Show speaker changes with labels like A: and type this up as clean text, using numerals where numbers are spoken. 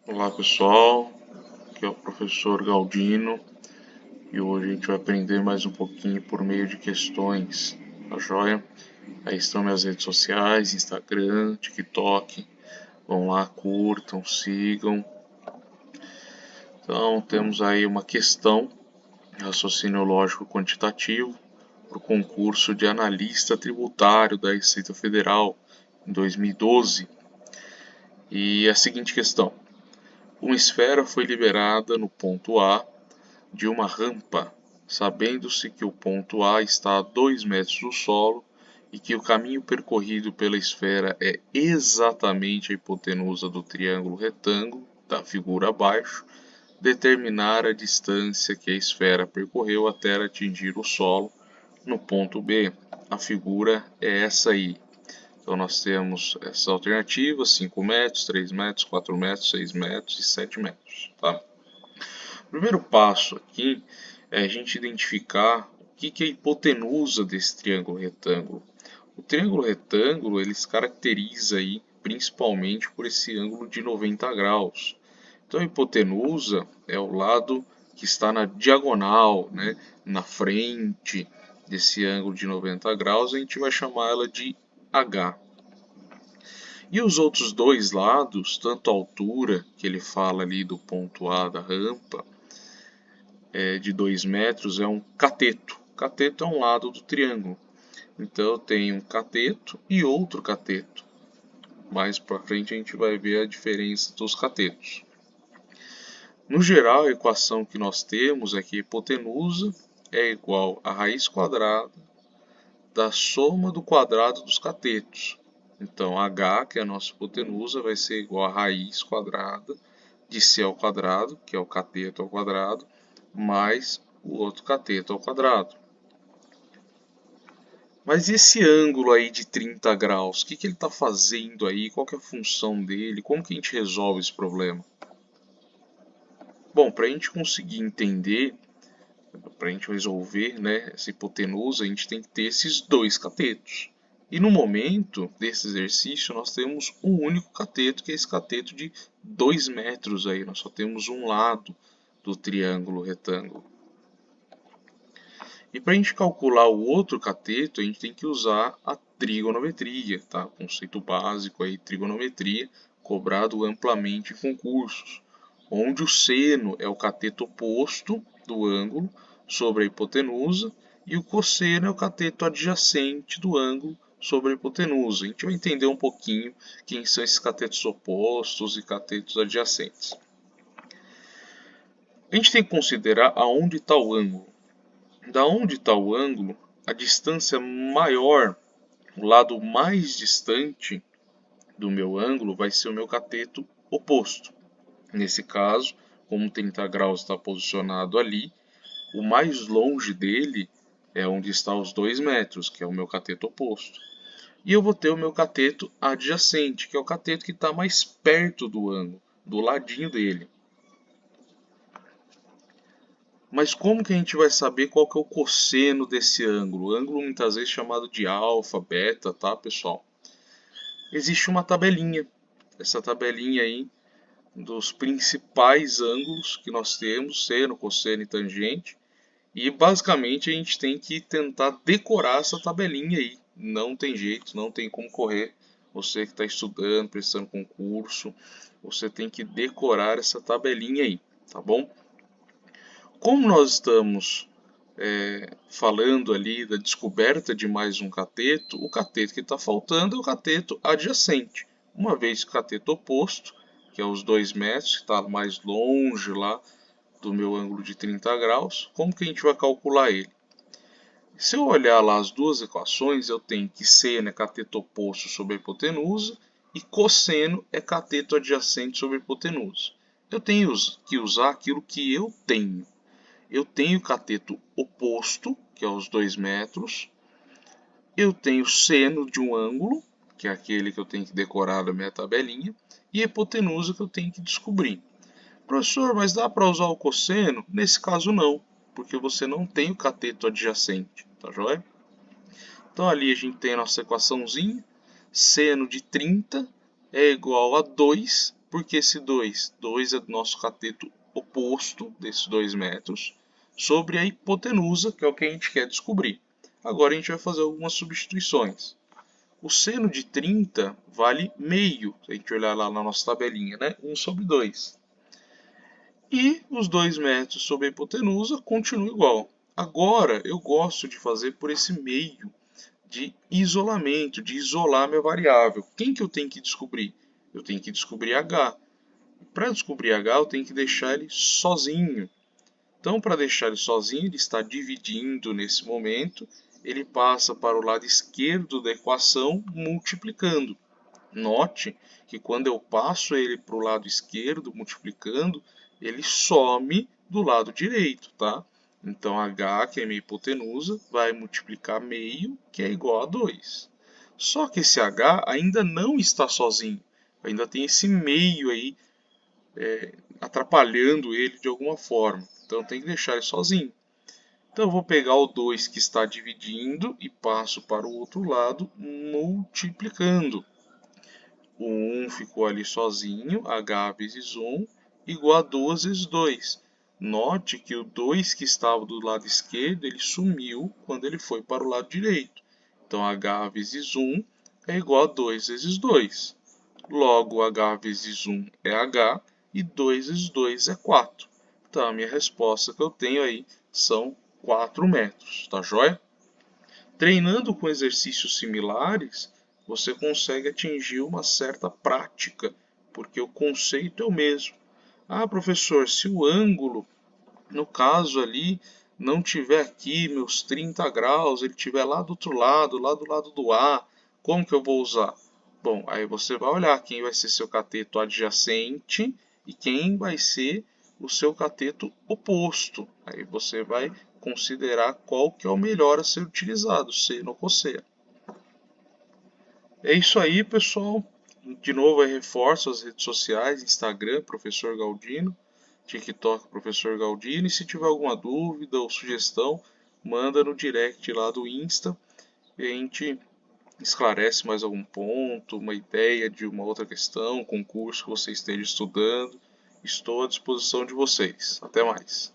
A: Olá pessoal, aqui é o professor Galdino e hoje a gente vai aprender mais um pouquinho por meio de questões, tá joia? Aí estão minhas redes sociais, Instagram, TikTok, vão lá, curtam, sigam. Então temos aí uma questão, raciocínio lógico quantitativo, para o concurso de analista tributário da Receita Federal em 2012. E a seguinte questão: uma esfera foi liberada no ponto A de uma rampa, sabendo-se que o ponto A está a 2 metros do solo e que o caminho percorrido pela esfera é exatamente a hipotenusa do triângulo retângulo da figura abaixo, determinar a distância que a esfera percorreu até atingir o solo no ponto B. A figura é essa aí. Então nós temos essas alternativas: 5 metros, 3 metros, 4 metros, 6 metros e 7 metros. Tá? O primeiro passo aqui é a gente identificar o que é a hipotenusa desse triângulo retângulo. O triângulo retângulo ele se caracteriza aí principalmente por esse ângulo de 90 graus. Então a hipotenusa é o lado que está na diagonal, né, na frente desse ângulo de 90 graus, a gente vai chamar ela de H. E os outros dois lados, tanto a altura, que ele fala ali do ponto A da rampa, de 2 metros, é um cateto. Cateto é um lado do triângulo. Então eu tenho um cateto e outro cateto. Mais para frente a gente vai ver a diferença dos catetos. No geral, a equação que nós temos é que a hipotenusa é igual a raiz quadrada da soma do quadrado dos catetos. Então, h, que é a nossa hipotenusa, vai ser igual a raiz quadrada de c ao quadrado, que é o cateto ao quadrado, mais o outro cateto ao quadrado. Mas esse ângulo aí de 30 graus, o que ele está fazendo aí? Qual que é a função dele? Como que a gente resolve esse problema? Bom, para a gente conseguir entender, para a gente resolver, né, essa hipotenusa, a gente tem que ter esses dois catetos. E no momento desse exercício, nós temos um único cateto, que é esse cateto de 2 metros aí. Nós só temos um lado do triângulo retângulo. E para a gente calcular o outro cateto, a gente tem que usar a trigonometria, tá? Conceito básico aí, trigonometria, cobrado amplamente em concursos, onde o seno é o cateto oposto do ângulo sobre a hipotenusa e o cosseno é o cateto adjacente do ângulo sobre a hipotenusa. A gente vai entender um pouquinho quem são esses catetos opostos e catetos adjacentes. A gente tem que considerar aonde está o ângulo. Da onde está o ângulo, a distância maior, o lado mais distante do meu ângulo vai ser o meu cateto oposto. Nesse caso, como 30 graus está posicionado ali, o mais longe dele é onde está os 2 metros, que é o meu cateto oposto. E eu vou ter o meu cateto adjacente, que é o cateto que está mais perto do ângulo, do ladinho dele. Mas como que a gente vai saber qual que é o cosseno desse ângulo? O ângulo muitas vezes chamado de alfa, beta, tá, pessoal? Existe uma tabelinha. Essa tabelinha aí dos principais ângulos que nós temos, seno, cosseno e tangente. E basicamente a gente tem que tentar decorar essa tabelinha aí. Não tem jeito, não tem como correr. Você que está estudando, prestando concurso, você tem que decorar essa tabelinha aí, tá bom? Como nós estamos falando ali da descoberta de mais um cateto, o cateto que está faltando é o cateto adjacente. Uma vez que o cateto oposto, que é os 2 metros, que está mais longe lá do meu ângulo de 30 graus, como que a gente vai calcular ele? Se eu olhar lá as duas equações, eu tenho que seno é cateto oposto sobre a hipotenusa e cosseno é cateto adjacente sobre a hipotenusa. Eu tenho que usar aquilo que eu tenho. Eu tenho cateto oposto, que é os 2 metros. Eu tenho seno de um ângulo, que é aquele que eu tenho que decorar da minha tabelinha. E hipotenusa que eu tenho que descobrir. Professor, mas dá para usar o cosseno? Nesse caso não, porque você não tem o cateto adjacente, tá joia? Então ali a gente tem a nossa equaçãozinha. Seno de 30 é igual a 2 Por que esse 2? 2 é do nosso cateto oposto desses 2 metros sobre a hipotenusa, que é o que a gente quer descobrir. Agora a gente vai fazer algumas substituições. O seno de 30 vale meio, se a gente olhar lá na nossa tabelinha, né? 1 sobre 2. E os 2 metros sobre a hipotenusa continuam igual. Agora eu gosto de fazer por esse meio de isolamento, de isolar minha variável. Quem que eu tenho que descobrir? Eu tenho que descobrir h. Para descobrir h, eu tenho que deixar ele sozinho. Então, para deixar ele sozinho, ele está dividindo nesse momento, ele passa para o lado esquerdo da equação multiplicando. Note que quando eu passo ele para o lado esquerdo multiplicando, ele some do lado direito, tá? Então h, que é minha hipotenusa, vai multiplicar meio, que é igual a 2. Só que esse h ainda não está sozinho, ainda tem esse meio aí atrapalhando ele de alguma forma. Então tem que deixar ele sozinho. Então eu vou pegar o 2 que está dividindo e passo para o outro lado multiplicando. O 1 ficou ali sozinho, h vezes 1, igual a 2 vezes 2. Note que o 2 que estava do lado esquerdo, ele sumiu quando ele foi para o lado direito. Então h vezes 1 é igual a 2 vezes 2. Logo, h vezes 1 é h e 2 vezes 2 é 4. Então, a minha resposta que eu tenho aí são 4 metros, tá joia? Treinando com exercícios similares, você consegue atingir uma certa prática, porque o conceito é o mesmo. Ah, professor, se o ângulo, no caso ali, não tiver aqui meus 30 graus, ele tiver lá do outro lado, lá do lado do A, como que eu vou usar? Bom, aí você vai olhar quem vai ser seu cateto adjacente e quem vai ser o seu cateto oposto. Aí você vai considerar qual que é o melhor a ser utilizado, seno ou cosseno. É isso aí, pessoal. De novo, eu reforço as redes sociais, Instagram, Professor Galdino, TikTok, Professor Galdino. E se tiver alguma dúvida ou sugestão, manda no direct lá do Insta e a gente esclarece mais algum ponto, uma ideia de uma outra questão, concurso que você esteja estudando. Estou à disposição de vocês. Até mais.